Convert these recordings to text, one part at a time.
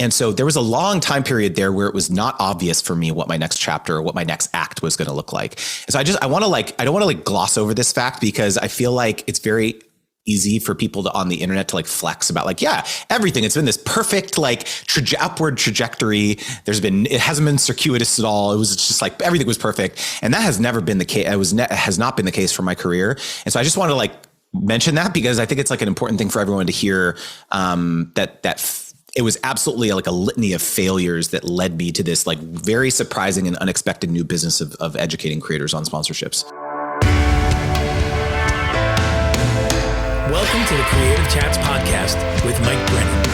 And so there was a long time period there where it was not obvious for me what my next chapter or what my next act was going to look like. And so I don't want to gloss over this fact, because I feel like it's very easy for people to on the internet to like flex about like, yeah, everything. It's been this perfect like upward trajectory. It hasn't been circuitous at all. It was just like everything was perfect. And that has never been the case. Has not been the case for my career. And so I just want to like mention that, because I think it's like an important thing for everyone to hear, that it was absolutely like a litany of failures that led me to this like very surprising and unexpected new business of educating creators on sponsorships. Welcome to the Creative Chats podcast with Mike Brennan.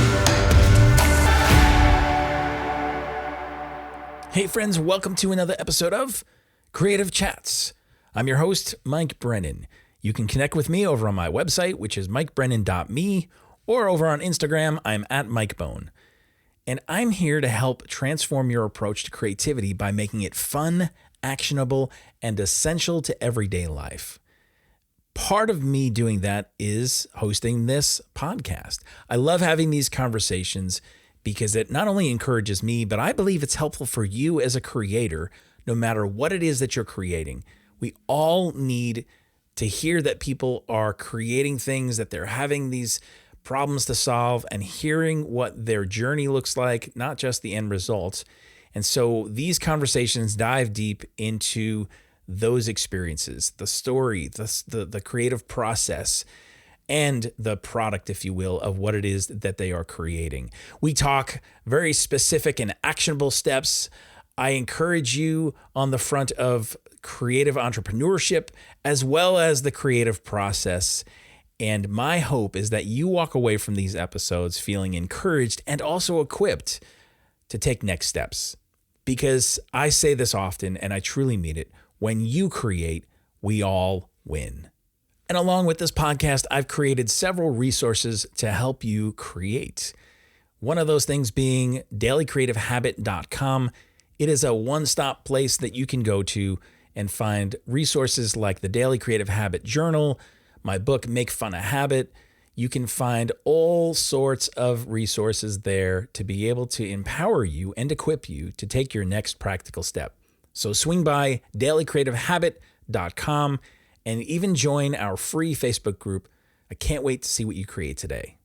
Hey friends, welcome to another episode of Creative Chats. I'm your host, Mike Brennan. You can connect with me over on my website, which is mikebrennan.me, or over on Instagram, I'm at MikeBone. And I'm here to help transform your approach to creativity by making it fun, actionable, and essential to everyday life. Part of me doing that is hosting this podcast. I love having these conversations because it not only encourages me, but I believe it's helpful for you as a creator, no matter what it is that you're creating. We all need to hear that people are creating things, that they're having these problems to solve, and hearing what their journey looks like, not just the end results. And so these conversations dive deep into those experiences, the story, the creative process, and the product, if you will, of what it is that they are creating. We talk very specific and actionable steps. I encourage you on the front of creative entrepreneurship, as well as the creative process. And my hope is that you walk away from these episodes feeling encouraged and also equipped to take next steps. Because I say this often, and I truly mean it, when you create, we all win. And along with this podcast, I've created several resources to help you create. One of those things being dailycreativehabit.com. It is a one-stop place that you can go to and find resources like the Daily Creative Habit Journal, my book, Make Fun a Habit. You can find all sorts of resources there to be able to empower you and equip you to take your next practical step. So swing by dailycreativehabit.com and even join our free Facebook group. I can't wait to see what you create today.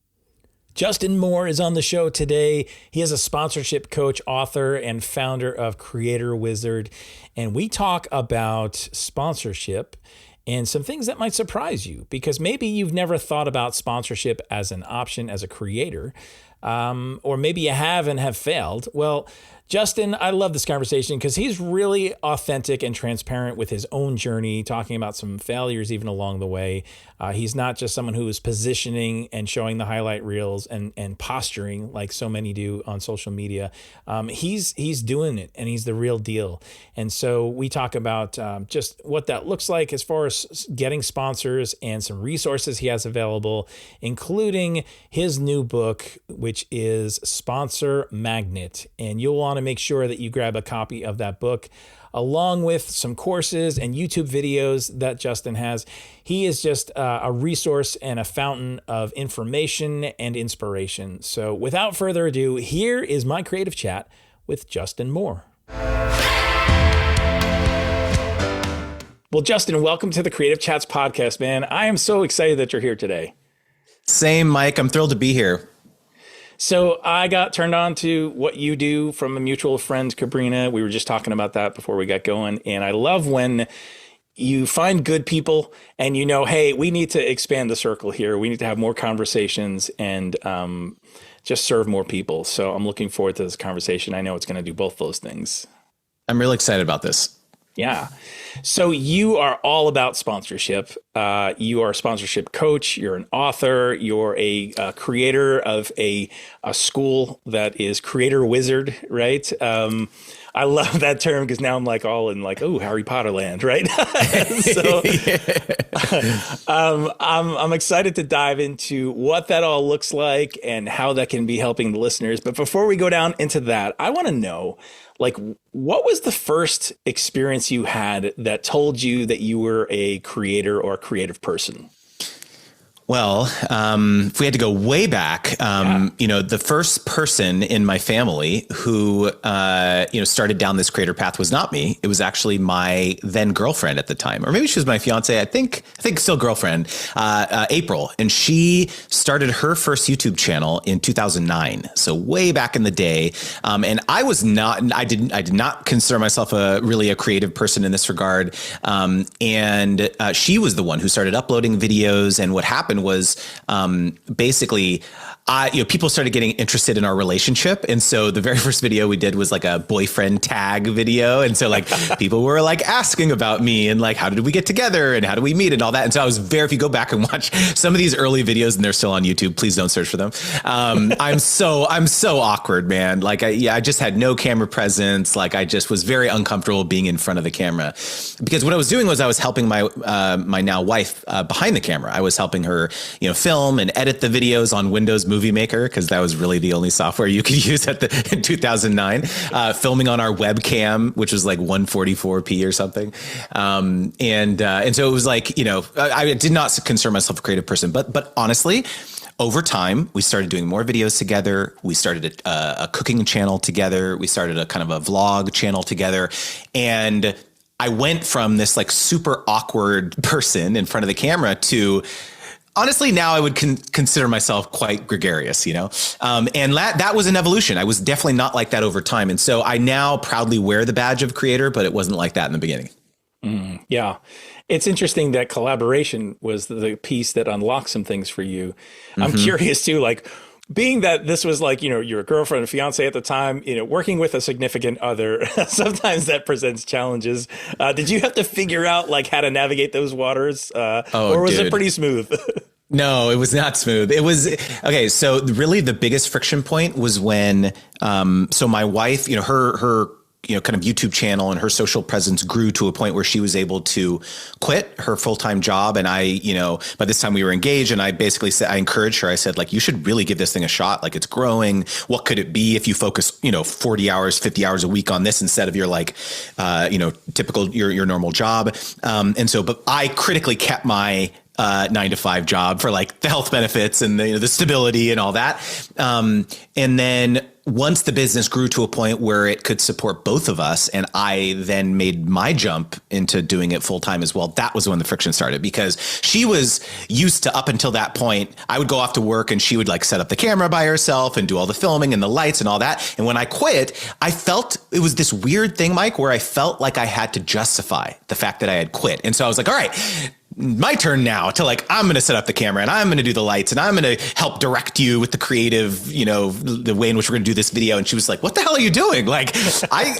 Justin Moore is on the show today. He is a sponsorship coach, author, and founder of Creator Wizard. And we talk about sponsorship and some things that might surprise you, because maybe you've never thought about sponsorship as an option as a creator, or maybe you have and have failed. Well, Justin, I love this conversation because he's really authentic and transparent with his own journey, talking about some failures even along the way. He's not just someone who is positioning and showing the highlight reels and posturing like so many do on social media. He's doing it, and he's the real deal. And so we talk about just what that looks like as far as getting sponsors and some resources he has available, including his new book, which is Sponsor Magnet. And you'll want to make sure that you grab a copy of that book, along with some courses and YouTube videos that Justin has. He is just a resource and a fountain of information and inspiration. So without further ado, here is my creative chat with Justin Moore. Well, Justin, welcome to the Creative Chats podcast, man. I am so excited that you're here today. Same, Mike. I'm thrilled to be here. So I got turned on to what you do from a mutual friend, Cabrina. We were just talking about that before we got going. And I love when you find good people and you know, hey, we need to expand the circle here. We need to have more conversations and just serve more people. So I'm looking forward to this conversation. I know it's going to do both those things. I'm really excited about this. Yeah. So you are all about sponsorship. You are a sponsorship coach. You're an author. You're a creator of a school that is Creator Wizard, right? I love that term because now I'm like all in like, oh, Harry Potter land, right? So I'm excited to dive into what that all looks like and how that can be helping the listeners. But before we go down into that, I want to know, like, what was the first experience you had that told you that you were a creator or a creative person? Well, if we had to go way back, the first person in my family who, started down this creator path was not me. It was actually my then girlfriend at the time, or maybe she was my fiance. I think still girlfriend, April. And she started her first YouTube channel in 2009. So way back in the day. And I did not consider myself really a creative person in this regard. And she was the one who started uploading videos. And what happened was basically people started getting interested in our relationship. And so the very first video we did was like a boyfriend tag video. And so like people were like asking about me and like, how did we get together and how do we meet and all that. And so if you go back and watch some of these early videos and they're still on YouTube, please don't search for them. I'm so awkward, man. Like I just had no camera presence. Like I just was very uncomfortable being in front of the camera, because what I was doing was I was helping my now wife behind the camera. I was helping her, film and edit the videos on Windows Movie Maker, because that was really the only software you could use in 2009, filming on our webcam, which was like 144p or something. And so it was like, I did not consider myself a creative person, but honestly, over time, we started doing more videos together. We started a cooking channel together. We started a kind of a vlog channel together. And I went from this like super awkward person in front of the camera to, honestly, now I would consider myself quite gregarious, and that was an evolution. I was definitely not like that over time. And so I now proudly wear the badge of creator, but it wasn't like that in the beginning. Yeah. It's interesting that collaboration was the piece that unlocked some things for you. I'm curious too, like being that this was like, your girlfriend and fiance at the time, working with a significant other, sometimes that presents challenges. Did you have to figure out like how to navigate those waters? Or was it pretty smooth? No, it was not smooth. It was okay. So really the biggest friction point was when, so my wife, her kind of YouTube channel and her social presence grew to a point where she was able to quit her full-time job. And I, by this time we were engaged, and I basically said, I encouraged her. I said, like, you should really give this thing a shot. Like, it's growing. What could it be if you focus, 40 hours, 50 hours a week on this instead of your like, typical, your normal job. But I critically kept my 9-to-5 job for like the health benefits and the stability and all that. And then once the business grew to a point where it could support both of us, and I then made my jump into doing it full time as well, that was when the friction started, because she was used to, up until that point, I would go off to work and she would like set up the camera by herself and do all the filming and the lights and all that. And when I quit, I felt it was this weird thing, Mike, where I felt like I had to justify the fact that I had quit. And so I was like, all right, my turn now to like, I'm going to set up the camera and I'm going to do the lights and I'm going to help direct you with the creative, the way in which we're going to do this video. And she was like, what the hell are you doing? Like,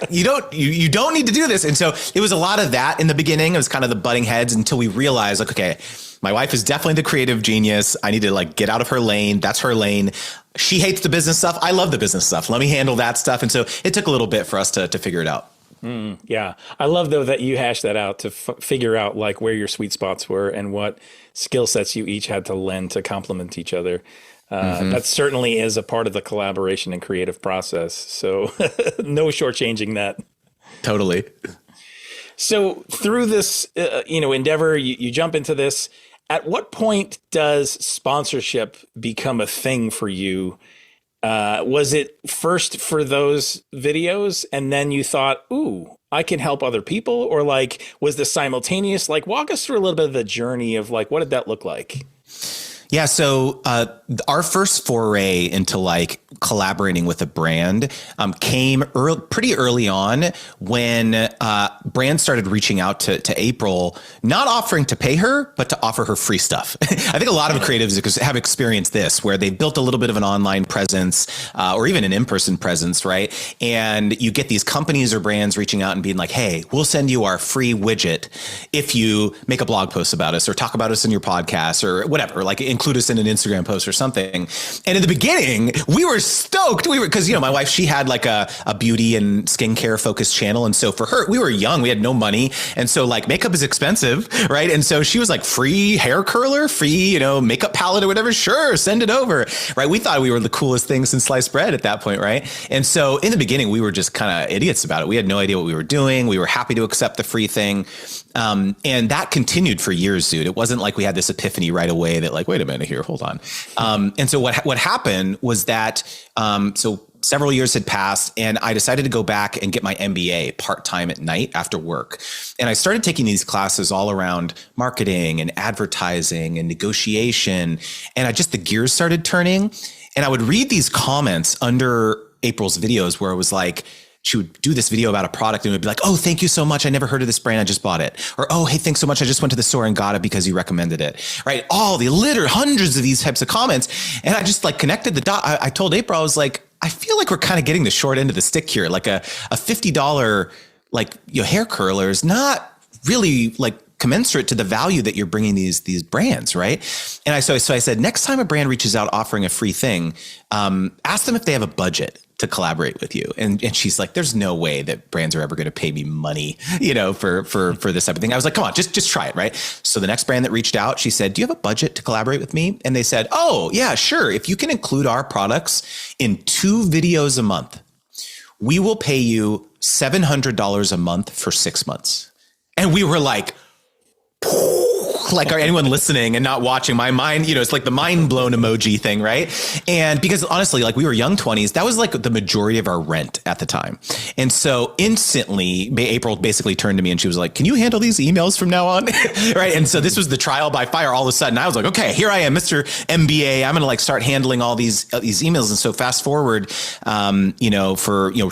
you don't need to do this. And so it was a lot of that in the beginning. It was kind of the butting heads until we realized like, okay, my wife is definitely the creative genius. I need to like get out of her lane. That's her lane. She hates the business stuff. I love the business stuff. Let me handle that stuff. And so it took a little bit for us to figure it out. Yeah. I love, though, that you hashed that out to figure out like where your sweet spots were and what skill sets you each had to lend to complement each other. That certainly is a part of the collaboration and creative process. So no shortchanging that. Totally. So through this, endeavor, you jump into this. At what point does sponsorship become a thing for you? Was it first for those videos and then you thought, ooh, I can help other people? Or like, was this simultaneous? Like, walk us through a little bit of the journey of like, what did that look like? Yeah. So our first foray into like collaborating with a brand came pretty early on when brands started reaching out to April, not offering to pay her, but to offer her free stuff. I think a lot of creatives have experienced this, where they've built a little bit of an online presence or even an in-person presence, right? And you get these companies or brands reaching out and being like, hey, we'll send you our free widget if you make a blog post about us or talk about us in your podcast or whatever, like include us in an Instagram post or something. And in the beginning, we were stoked. Because, my wife, she had like a beauty and skincare focused channel. And so for her, we were young, we had no money. And so like makeup is expensive, right? And so she was like, free hair curler, free, makeup palette or whatever. Sure, send it over, right? We thought we were the coolest thing since sliced bread at that point, right? And so in the beginning, we were just kind of idiots about it. We had no idea what we were doing. We were happy to accept the free thing. And that continued for years, dude. It wasn't like we had this epiphany right away that like, wait a minute here. Hold on. And so what happened was that, so several years had passed and I decided to go back and get my MBA part-time at night after work. And I started taking these classes all around marketing and advertising and negotiation. And the gears started turning, and I would read these comments under April's videos where it was like, she would do this video about a product and it would be like, oh, thank you so much. I never heard of this brand. I just bought it. Or, oh, hey, thanks so much. I just went to the store and got it because you recommended it. Right. All the hundreds of these types of comments. And I just like connected the dot. I told April, I was like, I feel like we're kind of getting the short end of the stick here. Like a $50 like your hair curler is not really like commensurate to the value that you're bringing these brands, right? And so I said, next time a brand reaches out offering a free thing, ask them if they have a budget to collaborate with you. And she's like, there's no way that brands are ever going to pay me money, for this type of thing. I was like, come on, just try it. Right. So the next brand that reached out, she said, do you have a budget to collaborate with me? And they said, oh yeah, sure. If you can include our products in 2 videos a month, we will pay you $700 a month for 6 months. And we were like, like, are anyone listening and not watching? My mind, it's like the mind blown emoji thing, right? And because honestly, like we were young 20s, that was like the majority of our rent at the time. And so instantly, April basically turned to me and she was like, can you handle these emails from now on? Right. And so this was the trial by fire. All of a sudden I was like, okay, here I am, Mr. MBA. I'm going to like start handling all these emails. And so fast forward, for,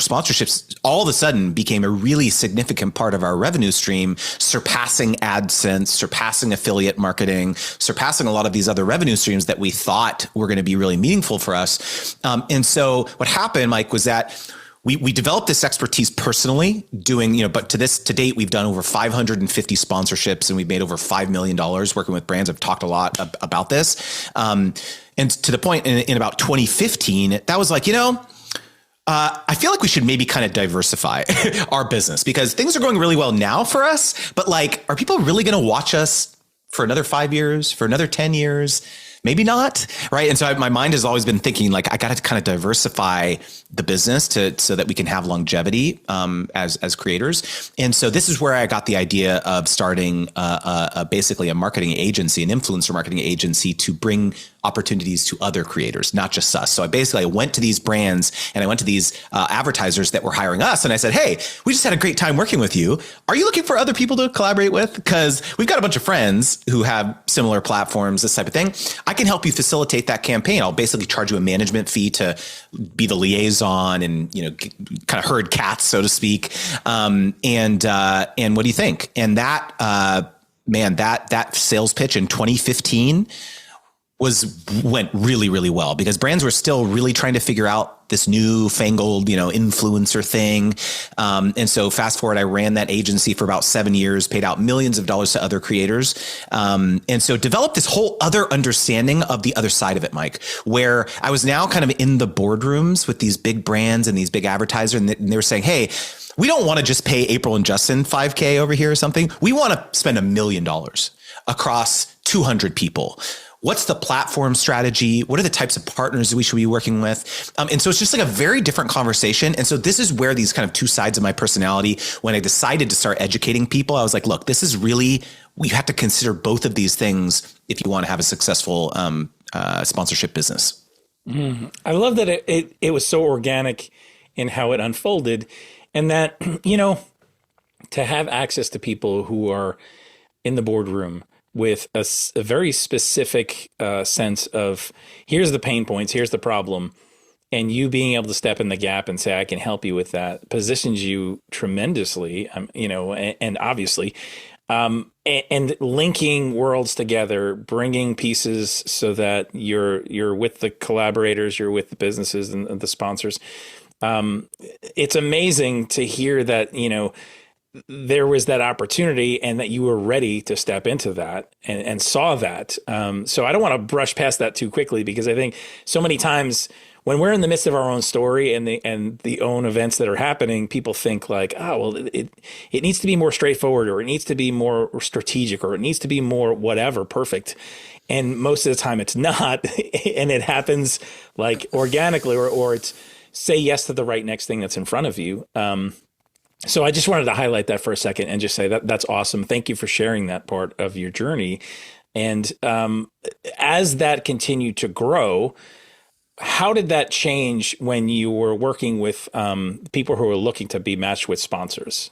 sponsorships all of a sudden became a really significant part of our revenue stream, surpassing AdSense, surpassing affiliate marketing, surpassing a lot of these other revenue streams that we thought were going to be really meaningful for us. And so what happened, Mike, was that we developed this expertise personally doing, but to date, we've done over 550 sponsorships and we've made over $5 million working with brands. I've talked a lot about this. And to the point in about 2015, that was like, I feel like we should maybe kind of diversify our business because things are going really well now for us. But like, are people really going to watch us for another 5 years, for another 10 years? Maybe not. Right. And so my mind has always been thinking like, I got to kind of diversify the business so that we can have longevity as creators. And so this is where I got the idea of starting basically a marketing agency, an influencer marketing agency to bring opportunities to other creators, not just us. So I went to these brands and I went to these advertisers that were hiring us. And I said, hey, we just had a great time working with you. Are you looking for other people to collaborate with? Because we've got a bunch of friends who have similar platforms, this type of thing. I can help you facilitate that campaign. I'll basically charge you a management fee to be the liaison and, kind of herd cats, so to speak. And what do you think? And that sales pitch in 2015 went really, really well because brands were still really trying to figure out this new fangled, influencer thing. And so fast forward, I ran that agency for about 7 years, paid out millions of dollars to other creators. And so developed this whole other understanding of the other side of it, Mike, where I was now kind of in the boardrooms with these big brands and these big advertisers. And they were saying, hey, we don't want to just pay April and Justin $5,000 over here or something. We want to spend $1 million across 200 people. What's the platform strategy? What are the types of partners we should be working with? And so it's just like a very different conversation. And so this is where these kind of two sides of my personality, when I decided to start educating people, I was like, look, this is really, we have to consider both of these things if you want to have a successful sponsorship business. I love that it was so organic in how it unfolded and that, to have access to people who are in the boardroom with a very specific sense of here's the pain points, here's the problem, and you being able to step in the gap and say, I can help you with that positions you tremendously, and obviously, and linking worlds together, bringing pieces so that you're with the collaborators, you're with the businesses and the sponsors. It's amazing to hear that, there was that opportunity and that you were ready to step into that and saw that. So I don't want to brush past that too quickly because I think so many times when we're in the midst of our own story and the own events that are happening, people think like, oh, well, it needs to be more straightforward or it needs to be more strategic or it needs to be more whatever, perfect. And most of the time it's not. And it happens like organically or it's say yes to the right next thing that's in front of you. So I just wanted to highlight that for a second and just say that that's awesome. Thank you for sharing that part of your journey. And as that continued to grow, how did that change when you were working with people who were looking to be matched with sponsors?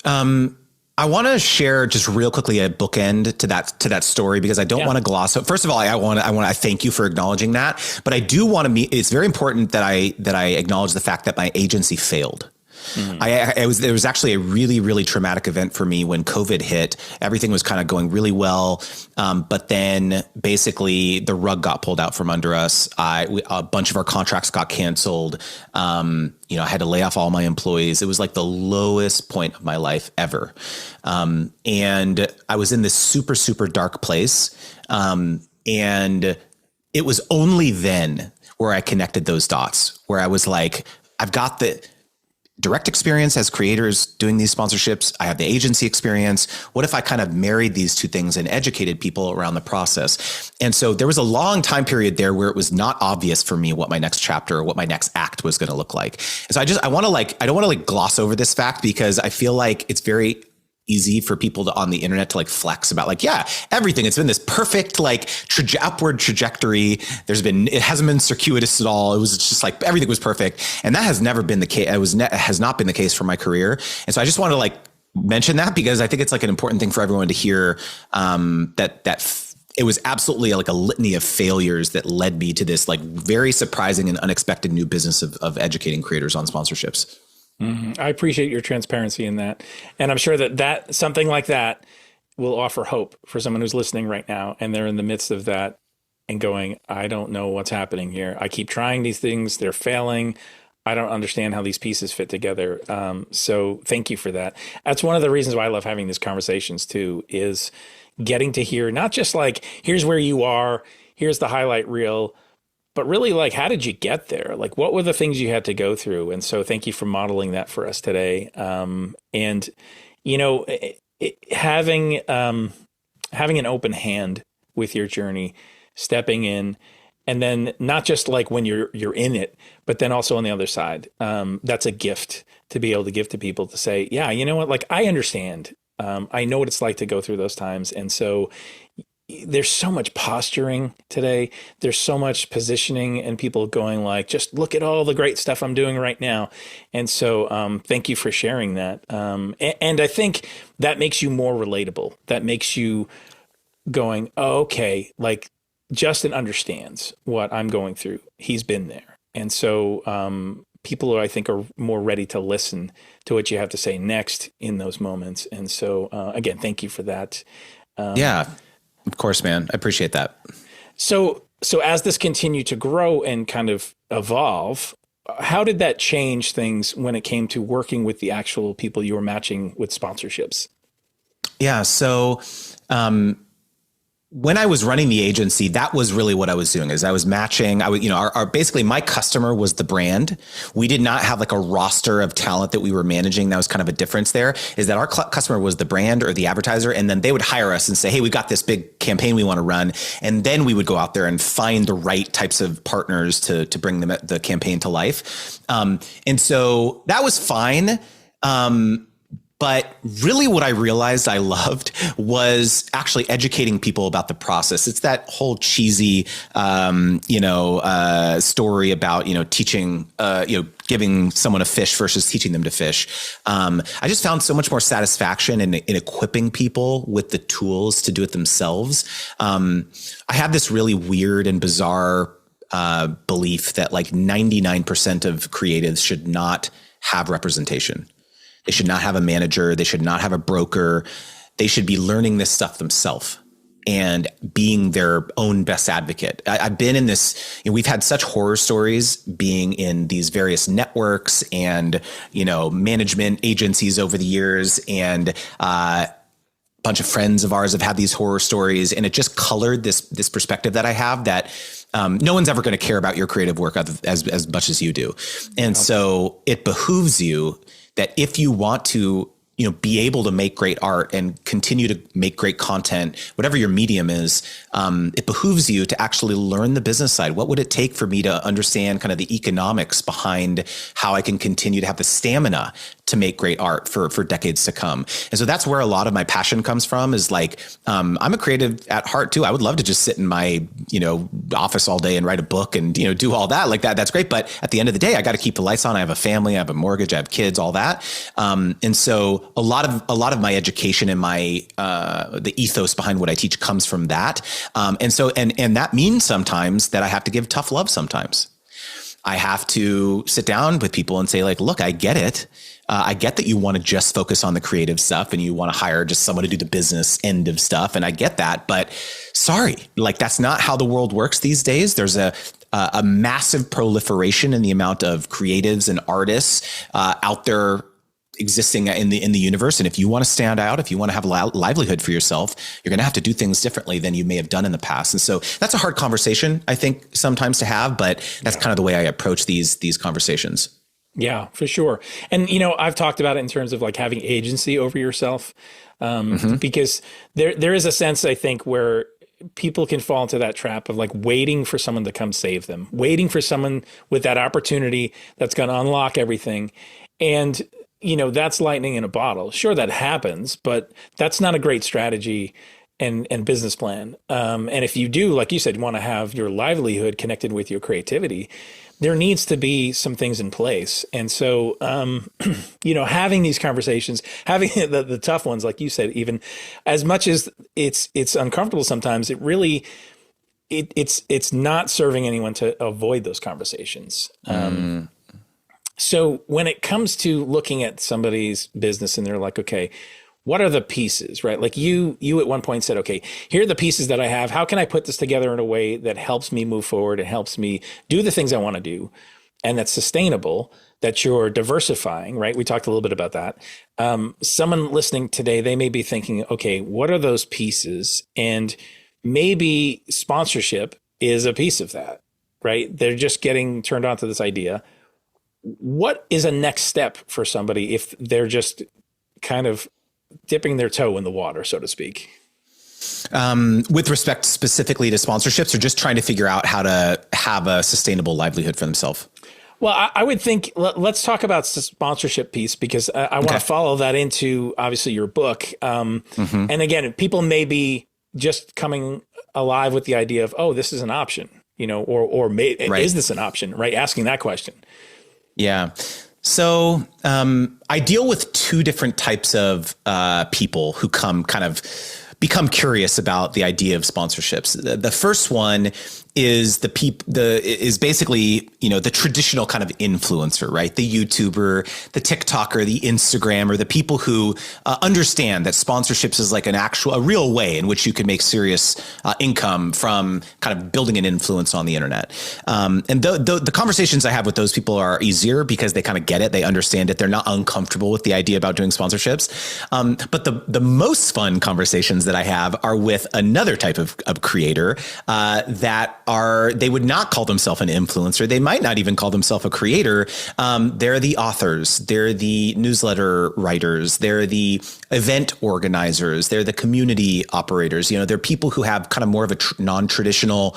I want to share just real quickly a bookend to that story, because I don't want to gloss over. First of all, I thank you for acknowledging that, but I do want to it's very important that I acknowledge the fact that my agency failed. Mm-hmm. There was actually a really, really traumatic event for me when COVID hit. Everything was kind of going really well. But then basically the rug got pulled out from under us. A bunch of our contracts got canceled. I had to lay off all my employees. It was like the lowest point of my life ever. And I was in this super, super dark place. And it was only then where I connected those dots, where I was like, I've got the direct experience as creators doing these sponsorships. I have the agency experience. What if I kind of married these two things and educated people around the process? And so there was a long time period there where it was not obvious for me what my next chapter or what my next act was going to look like. And so I don't want to gloss over this fact, because I feel like it's very easy for people on the internet to like flex about like, yeah, everything. It's been this perfect like upward trajectory. It hasn't been circuitous at all. It was just like everything was perfect. And that has never been the case. Has not been the case for my career. And so I just want to like mention that, because I think it's like an important thing for everyone to hear, that it was absolutely like a litany of failures that led me to this like very surprising and unexpected new business of educating creators on sponsorships. Mm-hmm. I appreciate your transparency in that. And I'm sure that something like that will offer hope for someone who's listening right now, and they're in the midst of that and going, I don't know what's happening here. I keep trying these things. They're failing. I don't understand how these pieces fit together. So thank you for that. That's one of the reasons why I love having these conversations too, is getting to hear not just like, here's where you are, here's the highlight reel, but really like, how did you get there? Like, what were the things you had to go through? And so thank you for modeling that for us today. Having an open hand with your journey, stepping in, and then not just like when you're in it, but then also on the other side. That's a gift to be able to give to people, to say, yeah, you know what? Like, I understand. I know what it's like to go through those times. And so there's so much posturing today. There's so much positioning, and people going like, just look at all the great stuff I'm doing right now. And so thank you for sharing that. And I think that makes you more relatable. That makes you going, oh, okay, like Justin understands what I'm going through. He's been there. And so people, I think, are more ready to listen to what you have to say next in those moments. And so again, thank you for that. Yeah. Of course, man. I appreciate that. So as this continued to grow and kind of evolve, how did that change things when it came to working with the actual people you were matching with sponsorships? Yeah. So when I was running the agency, that was really what I was doing, is I was matching. Basically my customer was the brand. We did not have like a roster of talent that we were managing. That was kind of a difference there, is that our customer was the brand or the advertiser. And then they would hire us and say, hey, we got this big campaign we want to run. And then we would go out there and find the right types of partners to bring the campaign to life. And so that was fine. But really what I realized I loved was actually educating people about the process. It's that whole cheesy, story about, teaching, giving someone a fish versus teaching them to fish. I just found so much more satisfaction in equipping people with the tools to do it themselves. I have this really weird and bizarre belief that like 99% of creatives should not have representation. They should not have a manager. They should not have a broker. They should be learning this stuff themselves and being their own best advocate. I've been in this, we've had such horror stories being in these various networks and, management agencies over the years. And a bunch of friends of ours have had these horror stories, and it just colored this perspective that I have, that no one's ever going to care about your creative work as much as you do. And so it behooves you that if you want to, be able to make great art and continue to make great content, whatever your medium is, it behooves you to actually learn the business side. What would it take for me to understand kind of the economics behind how I can continue to have the stamina to make great art for decades to come? And so that's where a lot of my passion comes from, is like, I'm a creative at heart too. I would love to just sit in my, office all day and write a book and, do all that like that. That's great. But at the end of the day, I got to keep the lights on. I have a family, I have a mortgage, I have kids, all that. And so a lot of my education and my, the ethos behind what I teach comes from that. And that means sometimes that I have to give tough love sometimes. I have to sit down with people and say, like, look, I get it. I get that you want to just focus on the creative stuff and you want to hire just someone to do the business end of stuff. And I get that, but sorry, like that's not how the world works these days. There's a massive proliferation in the amount of creatives and artists out there existing in the universe. And if you want to stand out, if you want to have a livelihood for yourself, you're going to have to do things differently than you may have done in the past. And so that's a hard conversation, I think, sometimes to have, but that's kind of the way I approach these conversations. Yeah, for sure. And, I've talked about it in terms of like having agency over yourself, because there is a sense, I think, where people can fall into that trap of like waiting for someone to come save them, waiting for someone with that opportunity that's going to unlock everything. And, that's lightning in a bottle. Sure, that happens, but that's not a great strategy and business plan. And if you do, like you said, you want to have your livelihood connected with your creativity, there needs to be some things in place. And so, having these conversations, having the tough ones, like you said, even as much as it's uncomfortable sometimes, it's not serving anyone to avoid those conversations. So when it comes to looking at somebody's business and they're like, okay, what are the pieces, right? Like you at one point said, okay, here are the pieces that I have. How can I put this together in a way that helps me move forward and helps me do the things I want to do, and that's sustainable, that you're diversifying, right? We talked a little bit about that. Someone listening today, they may be thinking, okay, what are those pieces? And maybe sponsorship is a piece of that, right? They're just getting turned on to this idea. What is a next step for somebody if they're just kind of dipping their toe in the water, so to speak? With respect specifically to sponsorships, or just trying to figure out how to have a sustainable livelihood for themselves? Well, I would think, let's talk about the sponsorship piece, because I want to follow that into obviously your book. And again, people may be just coming alive with the idea of, oh, this is an option, is this an option, right? Asking that question. Yeah. So I deal with two different types of people who become curious about the idea of sponsorships. The first one is is basically, the traditional kind of influencer, right? The YouTuber, the TikToker, the Instagrammer, the people who understand that sponsorships is like a real way in which you can make serious income from kind of building an influence on the internet. And the conversations I have with those people are easier because they kind of get it. They understand it. They're not uncomfortable with the idea about doing sponsorships. But the most fun conversations that I have are with another type of creator they would not call themselves an influencer. They might not even call themselves a creator. They're the authors. They're the newsletter writers. They're the event organizers. They're the community operators. They're people who have kind of more of a non-traditional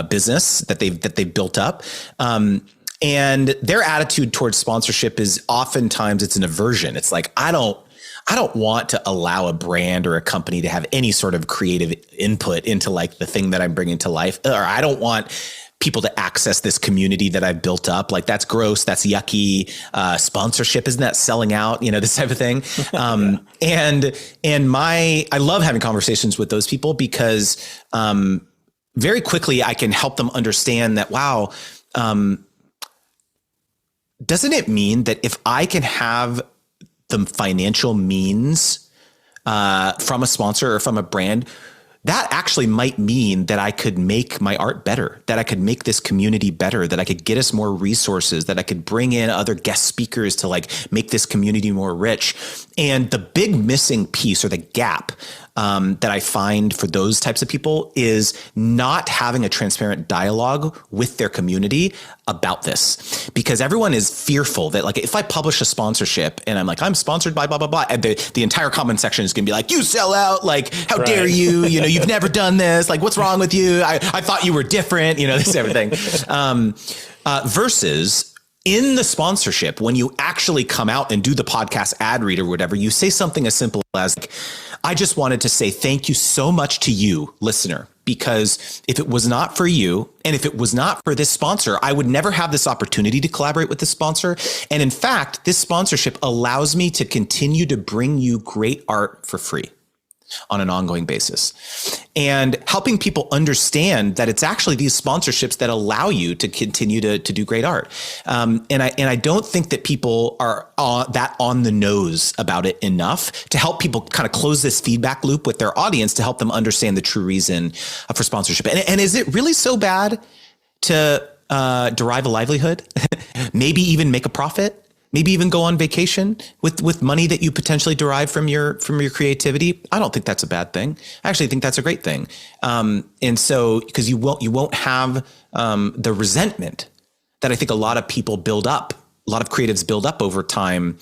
business that they've built up. And their attitude towards sponsorship is oftentimes it's an aversion. It's like, I don't want to allow a brand or a company to have any sort of creative input into like the thing that I'm bringing to life, or I don't want people to access this community that I've built up. Like that's gross. That's yucky. Sponsorship, isn't that selling out? This type of thing. I love having conversations with those people because very quickly I can help them understand that, wow, doesn't it mean that if I can have the financial means from a sponsor or from a brand, that actually might mean that I could make my art better, that I could make this community better, that I could get us more resources, that I could bring in other guest speakers to like make this community more rich. And the big missing piece, or the gap that I find for those types of people, is not having a transparent dialogue with their community about this, because everyone is fearful that like if I publish a sponsorship and I'm like, I'm sponsored by blah, blah, blah, and the entire comment section is going to be like, you sell out, like, how dare you, you've never done this. Like, what's wrong with you? I thought you were different, this everything. Versus in the sponsorship, when you actually come out and do the podcast ad read or whatever, you say something as simple as, like, I just wanted to say thank you so much to you, listener, because if it was not for you and if it was not for this sponsor, I would never have this opportunity to collaborate with this sponsor. And in fact, this sponsorship allows me to continue to bring you great art for free on an ongoing basis, and helping people understand that it's actually these sponsorships that allow you to continue to do great art. And I don't think that people are that on the nose about it enough to help people kind of close this feedback loop with their audience to help them understand the true reason for sponsorship. And is it really so bad to derive a livelihood, maybe even make a profit? Maybe even go on vacation with money that you potentially derive from your creativity? I don't think that's a bad thing. I actually think that's a great thing. And so, because you won't have the resentment that I think a lot of people build up, a lot of creatives build up over time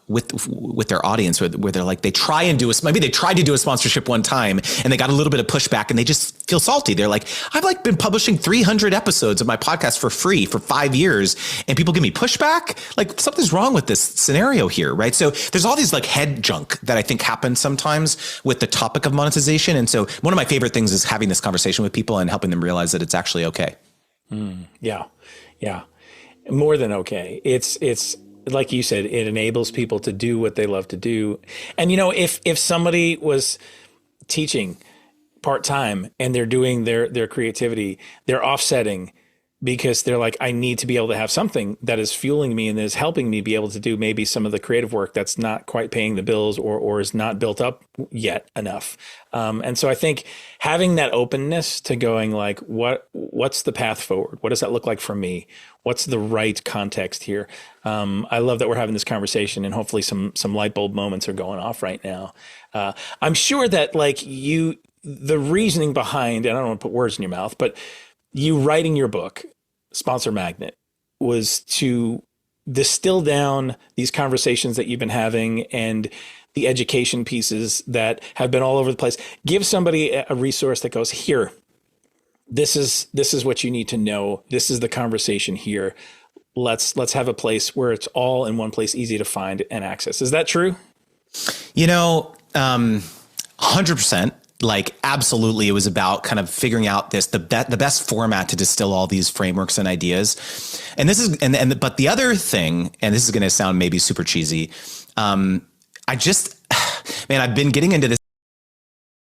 with their audience, where they're like, they tried to do a sponsorship one time and they got a little bit of pushback and they just feel salty. They're like, I've like been publishing 300 episodes of my podcast for free for 5 years and people give me pushback. Like, something's wrong with this scenario here, right? So there's all these like head junk that I think happens sometimes with the topic of monetization. And so one of my favorite things is having this conversation with people and helping them realize that it's actually okay. Yeah. More than okay. It's like you said, it enables people to do what they love to do. And, if somebody was teaching part-time and they're doing their creativity, they're offsetting because they're like, I need to be able to have something that is fueling me and is helping me be able to do maybe some of the creative work that's not quite paying the bills or is not built up yet enough. And so I think having that openness to going like, what's the path forward? What does that look like for me? What's the right context here? I love that we're having this conversation, and hopefully some light bulb moments are going off right now. I'm sure that the reasoning behind, and I don't want to put words in your mouth, but you writing your book, Sponsor Magnet, was to distill down these conversations that you've been having and the education pieces that have been all over the place. Give somebody a resource that goes, here, this is what you need to know. This is the conversation here. Let's have a place where it's all in one place, easy to find and access. Is that true? 100%. Like, absolutely. It was about kind of figuring out the best format to distill all these frameworks and ideas. And this is, but the other thing, and this is going to sound maybe super cheesy. I've been getting into